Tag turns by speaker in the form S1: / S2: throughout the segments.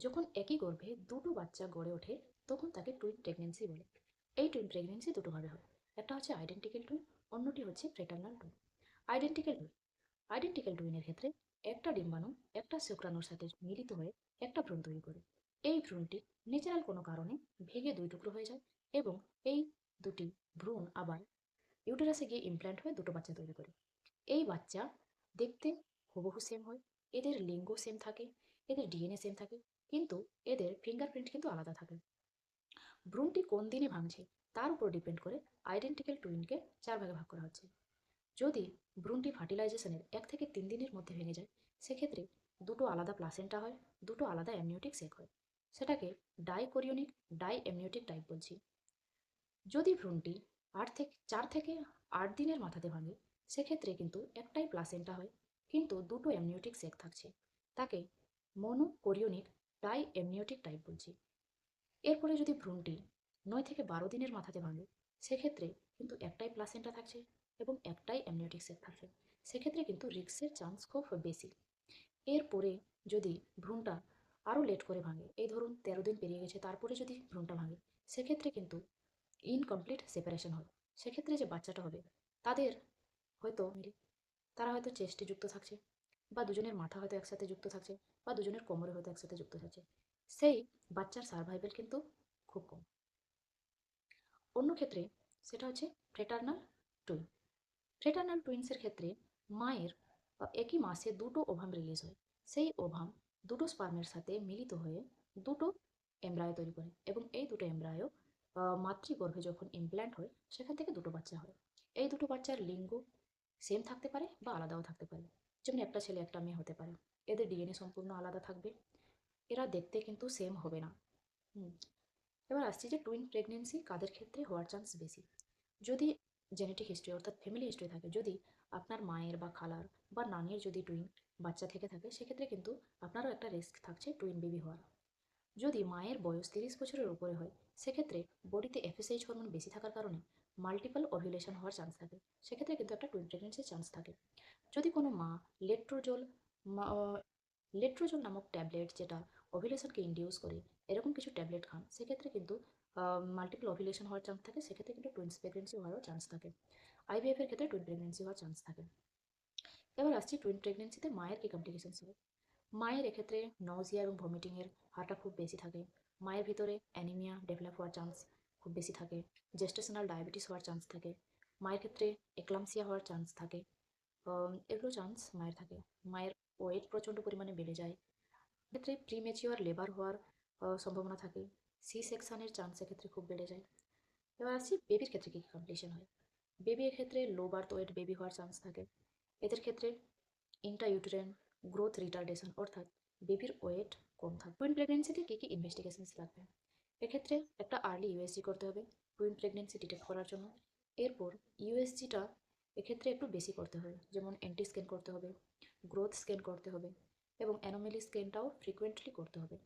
S1: যখন একই গর্ভে দুটো বাচ্চা গড়ে ওঠে তখন তাকে টুইন প্রেগনেন্সি বলে। এই টুইন প্রেগনেন্সি দুটোভাবে হয়। একটা হচ্ছে আইডেন্টিক্যাল টুইন, অন্যটি হচ্ছে fraternal twin. Identical twin, identical টুইনের ক্ষেত্রে একটা ডিম্বাণু একটা শুক্রাণুর সাথে মিলিত হয়ে একটা ভ্রূণ তৈরি করে। এই ভ্রূণটি ন্যাচারাল কোনো কারণে ভেঙে দুই টুকরো হয়ে যায় এবং এই দুটি ভ্রূণ আবার ইউটেরাসে গিয়ে ইমপ্ল্যান্ট হয়ে দুটো বাচ্চা তৈরি করে। এই বাচ্চা দেখতে হুবহু সেম হয়, এদের লিঙ্গ সেম থাকে, এদের ডিএনএ সেম থাকে, কিন্তু এদের ফিঙ্গারপ্রিন্ট কিন্তু আলাদা থাকে। ভ্রূণটি কোন দিনে ভাঙছে তার উপর ডিপেন্ড করে আইডেন্টিক্যাল টুইনকে চার ভাগে ভাগ করা হচ্ছে। যদি ভ্রূণটি ফার্টিলাইজেশনের 1 থেকে 3 দিনের মধ্যে ভেঙে যায়, সেক্ষেত্রে দুটো আলাদা প্লাসেন্টা হয়, দুটো আলাদা অ্যামনিওটিক সেক হয়। সেটাকে ডাইকোরিওনিক ডাই অ্যামনিওটিক টাইপ বলছি। যদি ভ্রূণটি 4 থেকে 8 দিনের মাথাতে ভাঙে, সেক্ষেত্রে কিন্তু একটাই প্লাসেন্টা হয়, কিন্তু দুটো অ্যামনিওটিক সেক থাকছে। তাকে মনোকোরিওনিক ডাই অ্যামনিওটিক টাইপ বলছি। এরপরে যদি ভ্রূণটি 9 থেকে 12 দিনের মাথাতে ভাঙে, সেক্ষেত্রে কিন্তু একটাই প্লাসেন্টা থাকছে এবং একটাই অ্যামনিওটিক সেক থাকছে। সেক্ষেত্রে কিন্তু রিস্কের চান্স খুব বেশি। এরপরে যদি ভ্রূণটা আরও লেট করে ভাঙে, এই ধরুন 13 দিন পেরিয়ে গেছে, তারপরে যদি ভ্রূণটা ভাঙে, সেক্ষেত্রে কিন্তু ইনকমপ্লিট সেপারেশন হয়। সেক্ষেত্রে যে বাচ্চাটা হবে তাদের হয়তো তারা হয়তো চেস্টে যুক্ত থাকছে, বা দুজনের মাথা হয়তো একসাথে যুক্ত থাকছে, বা দুজনের কোমরে হয়তো একসাথে যুক্ত থাকছে। সেই বাচ্চার সার্ভাইভেল কিন্তু খুব কম। অন্য ক্ষেত্রে সেটা হচ্ছে ফ্রেটার্নাল টুইন। ফ্রেটার্নাল টুইন্সের ক্ষেত্রে মায়ের একই মাসে দুটো ওভাম রিলিজ হয়। সেই ওভাম দুটো স্পার্মের সাথে মিলিত হয়ে দুটো এমব্রায়ো তৈরি করে এবং এই দুটো এমব্রায়ো মাতৃগর্ভে যখন ইমপ্ল্যান্ট হয় সেখান থেকে দুটো বাচ্চা হয়। এই দুটো বাচ্চার লিঙ্গ সেম থাকতে পারে বা আলাদাও থাকতে পারে, যেমন একটা ছেলে একটা মেয়ে হতে পারে। এদের ডিএনএ সম্পূর্ণ আলাদা থাকবে, এরা দেখতে কিন্তু সেম হবে না। হুম। এবার আসছি যে টুইন প্রেগনেন্সি কাদের ক্ষেত্রে হওয়ার চান্স বেশি। যদি জেনেটিক হিস্ট্রি অর্থাৎ ফ্যামিলি হিস্ট্রি থাকে, যদি আপনার মায়ের বা খালার বা নানির যদি টুইন বাচ্চা থেকে থাকে, সেক্ষেত্রে কিন্তু আপনারও একটা রিস্ক থাকছে টুইন বেবি হওয়ার। যদি মায়ের বয়স 30 বছরের উপরে হয়, সেক্ষেত্রে বডিতে এফএসএইচ হরমোন বেশি থাকার কারণে মাল্টিপল ওভিউলেশন হওয়ার চান্স থাকে। সেক্ষেত্রে কিন্তু একটা টুইন প্রেগনেন্সির চান্স থাকে। যদি কোনো মা লেট্রোজোল লেট্রোজোল নামক ট্যাবলেট, যেটা ওভিউলেশনকে ইনডিউস করে, এরকম কিছু ট্যাবলেট খান, সেক্ষেত্রে কিন্তু মাল্টিপল ওভিউলেশন হওয়ার চান্স থাকে। সেক্ষেত্রে কিন্তু টুইন্স প্রেগনেন্সি হওয়ারও চান্স থাকে। আইভিএফ এর ক্ষেত্রে টুইন প্রেগনেন্সি হওয়ার চান্স থাকে। এবার আসছি টুইন প্রেগনেন্সিতে মায়ের কি কমপ্লিকেশনস হয়। মায়ের এক্ষেত্রে নজিয়া এবং ভমিটিংয়ের হারটা খুব বেশি থাকে। মায়ের ভিতরে অ্যানিমিয়া ডেভেলপ হওয়ার চান্স খুব বেশি থাকে। জেস্টেশনাল ডায়াবেটিস হওয়ার চান্স থাকে। মায়ের ক্ষেত্রে এক্লামসিয়া হওয়ার চান্স থাকে। এগুলো চান্স মায়ের থাকে। মায়ের ওয়েট প্রচণ্ড পরিমাণে বেড়ে যায়। ক্ষেত্রে প্রিমেচিওর লেবার হওয়ার সম্ভাবনা থাকে। সি সেকশনের চান্স এক্ষেত্রে খুব বেড়ে যায়। এবার আসছি বেবির ক্ষেত্রে কী কী কমপ্লিকেশন হয়। বেবি এক্ষেত্রে লো বার্থ ওয়েট বেবি হওয়ার চান্স থাকে। এদের ক্ষেত্রে ইন্ট্রাইউটেরাইন গ্রোথ রিটার্ডেশন, অর্থাৎ বেবির ওয়েট কম থাকে। টুইন প্রেগনেন্সিতে কী কী ইনভেস্টিগেশনস লাগবে। এক্ষেত্রে একটা আর্লি ইউএসজি করতে হবে টুইন প্রেগনেন্সি ডিটেক্ট করার জন্য। এরপর ইউএসজিটা এক্ষেত্রে একটু বেশি করতে হবে, যেমন এন্টি স্ক্যান করতে হবে, গ্রোথ স্ক্যান করতে হবে এবং অ্যানোমেলি স্ক্যানটাও ফ্রিকুয়েন্টলি করতে হবে।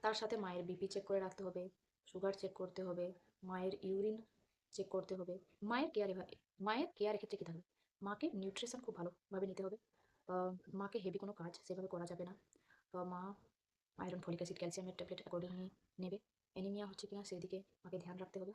S1: তার সাথে মায়ের বিপি চেক করে রাখতে হবে, সুগার চেক করতে হবে, মায়ের ইউরিন চেক করতে হবে। মায়ের কেয়ার মায়ের কেয়ার ক্ষেত্রে কী থাকবে, মাকে নিউট্রিশন খুব ভালোভাবে নিতে হবে। মাকে হেভি কোনো কাজ সেভাবে করা যাবে না। মা আয়রন ফলিক অ্যাসিড ক্যালসিয়ামের ট্যাবলেট অ্যাকর্ডিংলি নেবে। অ্যানিমিয়া হচ্ছে কিনা সেই দিকে মাকে ধ্যান রাখতে হবে।